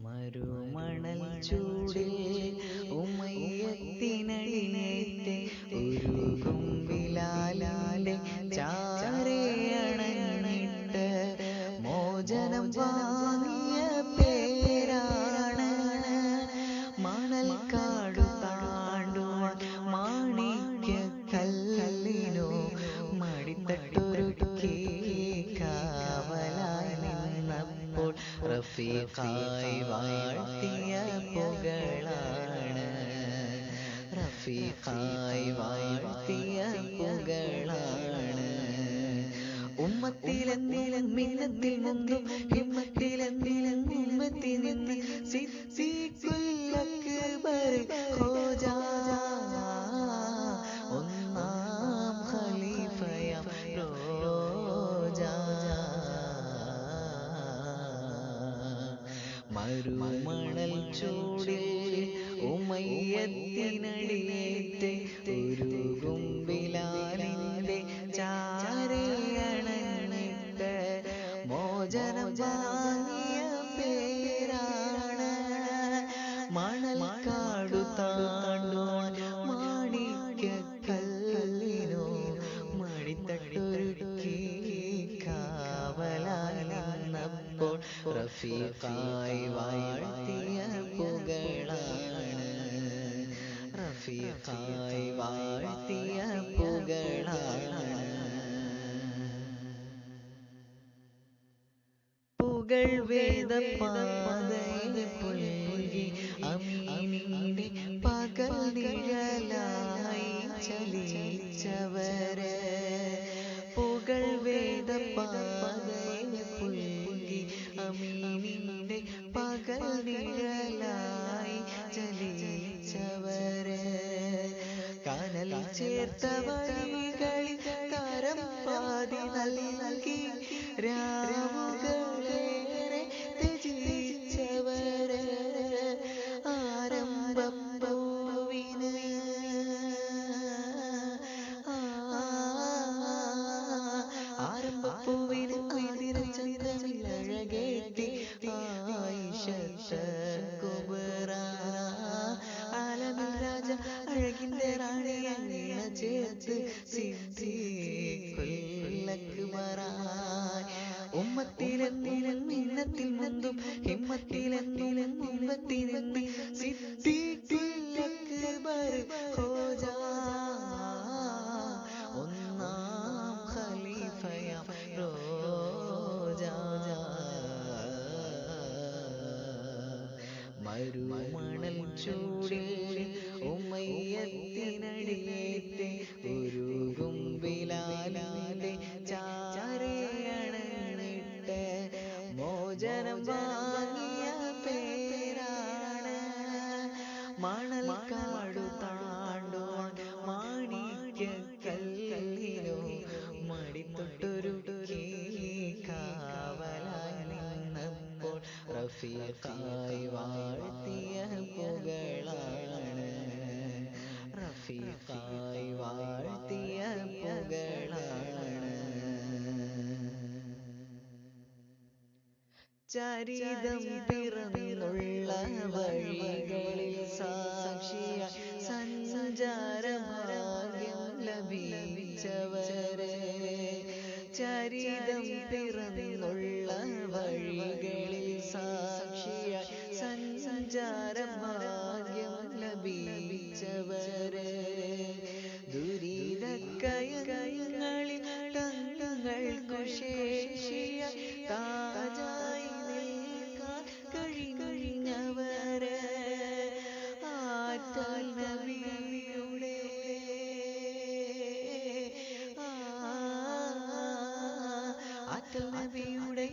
മരുമണൽ ചൂടിൽ ഉമ്മയത്തിനടിയേറ്റ് ഉരുകും ബിലാലിന്റെ ചാരയണഞ്ഞിട്ട് മോചനം വാങ്ങിയ പേരാണ്. മണൽ കാടു താണ്ടുവാൻ മാണിക്യ കല്ലിനോ മടിത്തട്ടൊരുക്കി കാവലായി നിന്നപ്പോൾ റഫീഖായി വാഴ്ത്തിയ പുകളാണ്. റഫീഖായി വാഴ്ത്തിയ പുകളാണ്. ഉമ്മത്തിലെന്നിലും മിന്നത്തിൽ മുന്നും ഹിമ്മത്തിലെന്നിലും ഉമ്മത്തി നിന്ന് സിദ്ദീഖുൽ അക്ബർ ഹോജാ ഒന്നാം ഖലീഫയാം റോജാ. മരുമണൽ ചൂടിൽ ഉമ്മയത്തിനടിയേറ്റ് ഉരുകും ബിലാലിന്റെ ചാരയണഞ്ഞിട്ട് മോചനം വാങ്ങിയ പേരാണ്. മണൽ കാടു താണ്ടുവാൻ മാണിക്യ കല്ലിനോ മടിത്തട്ടൊരുക്കി കാവലായി നിന്നപ്പോൾ റഫീഖായി വാഴ്ത്തിയ പുകളാണ്. റഫീഖായി വാഴ്ത്തിയ പുകളാണ്. പുകൾ വേദപാതയിൽ പുൽകി അമീനിന്റെ പകൽ നിഴലായി ചലിച്ചവര്. പുകൾ വേദപാതയിൽ പുൽകി അമീനിന്റെ പകൽ നിഴലായി ചലിച്ചവര്. കനൽ ചേർത്ത വഴികളിൽ കരം പാതി നൽകി രാവുകളേറെ ത്യജിച്ചവര്. ആരംഭപ്പൂവിന് ആരംഭപ്പൂവിന് ആതിരചന്ദ്രനിൽ അഴകേറ്റി ആയിഷത്ത കുബ്ര. ആലമിൽ രാജ അഴകിന്റെ റാണിയെ വീണ ചേർത്ത് സിദ്ദീഖുൽ അക്ബർ. ഉമ്മത്തിലെന്നിലും മിന്നത്തിൽ മുന്തും ഹിമ്മത്തിലെന്നിലും ഉമ്മത്തി നിന്ന് സിദ്ദീഖുൽ അക്ബർ ഹോജാ ഒന്നാം ഖലീഫയാം റോജാ. മരുമണൽ ചൂടിൽ ഉമ്മയത്തിനടിയേറ്റ് ഉരുകും ബിലാലിന്റെ ചാരയണഞ്ഞിട്ട് മോചനം വാങ്ങിയ പേരാണ്. മണൽ കാടു താണ്ടുവാൻ മാണിക്യ കല്ലിനോ മടിത്തൊട്ടൊരുക്കി കാവലായി നിന്നപ്പോൾ റഫീഖായി വാഴ്ത്തിയ പുകളാണ്. റഫീഖായി വാഴ്ത്തിയ പുകളാണ്. ചരിതം പിറന്നുള്ള വഴികളിൽ സാക്ഷിയ സഞ്ചാരഭാഗ്യം ലഭിച്ചവരെ. ചരിതം പിറന്നുള്ള വഴികളിൽ സാക്ഷിയ സഞ്ചാരഭാഗ്യം ലഭിച്ചവരെ. ദുരിതക്കയങ്ങളിൽ തങ്ങൾക്കു ശേഷിയ താജായി നിൽക്കാൻ കഴിഞ്ഞവരെ. ആറ്റൽ നബിയുടെ ആറ്റൽ നബിയുടെ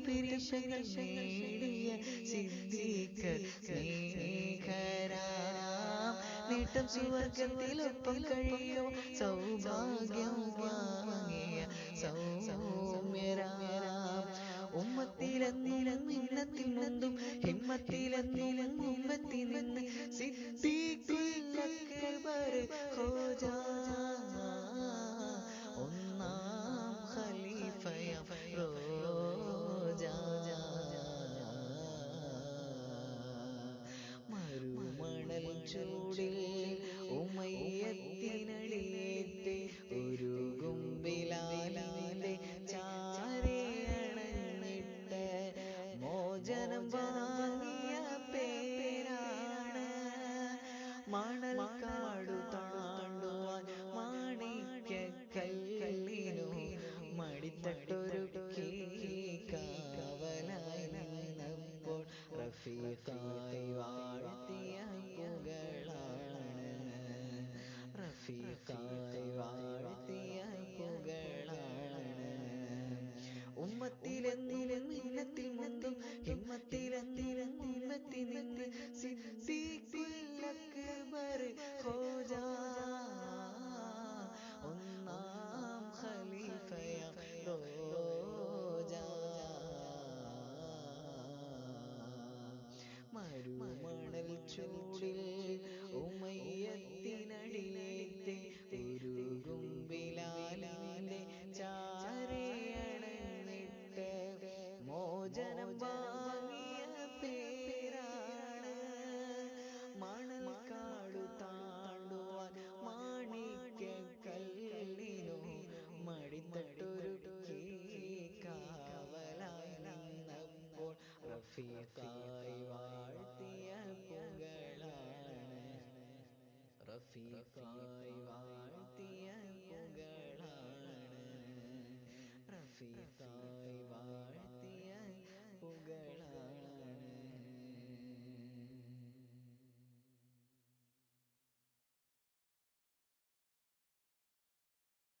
പിരിശകൾ നേടിയ സിദ്ദീഖർ സ്നേഹരാം. നേട്ടം സുവർഗത്തിലൊപ്പം കഴിയോ സൗഭാഗ്യം വാങ്ങിയ സൗമ്യരാം. ഉമ്മത്തിലെന്നിലും മിന്നത്തിൽ മുന്തും ഹിമ്മത്തിലെന്നിലും ഉമ്മത്തി നിന്ന് സിദ്ദീഖുൽ അക്ബർ ഹോജാ ഒന്നാം ഖലീഫയാം റോജാ. മണൽ കാടു താണ്ടുവാൻ മാണിക്യക്കല്ലിനു മടിത്തട്ടൊരുക്കി കാവലായി നിന്നപ്പോൾ റഫീഖായി വാഴ്ത്തിയ പുകളാണ്, റഫീഖായി വാഴ്ത്തിയ പുകളാണ്. ഉമ്മത്തിലെന്നും മിന്നത്തിൽ മുന്തും ഹിമ്മത്തിലെന്നും ഉമ്മത്തി നിന്ന് സിദ്ദീഖുൽ അക്ബർ ഹോജാ, ഒന്നാം ഖലീഫയ റോജാ. മരുമണൽ ചൂടിൽ ഉമയ്യത്തിനടിയേറ്റ് ഉരുകും ബിലാലിന്റെ ചാരയണഞ്ഞിട്ട് മോചനം വാങ്ങിയ പേരാണ്. മണൽ കാടു താണ്ടുവാൻ മാണിക്യക്കല്ലിനു മടിത്തട്ടൊരുക്കി കാവലായി നിന്നപ്പോൾ റഫീഖായി വാഴ്ത്തിയ പുകളാണ്, റഫീഖായി വാഴ്ത്തിയ പുകളാണ്, റഫീഖായി വാഴ്ത്തിയ പുകളാണ്.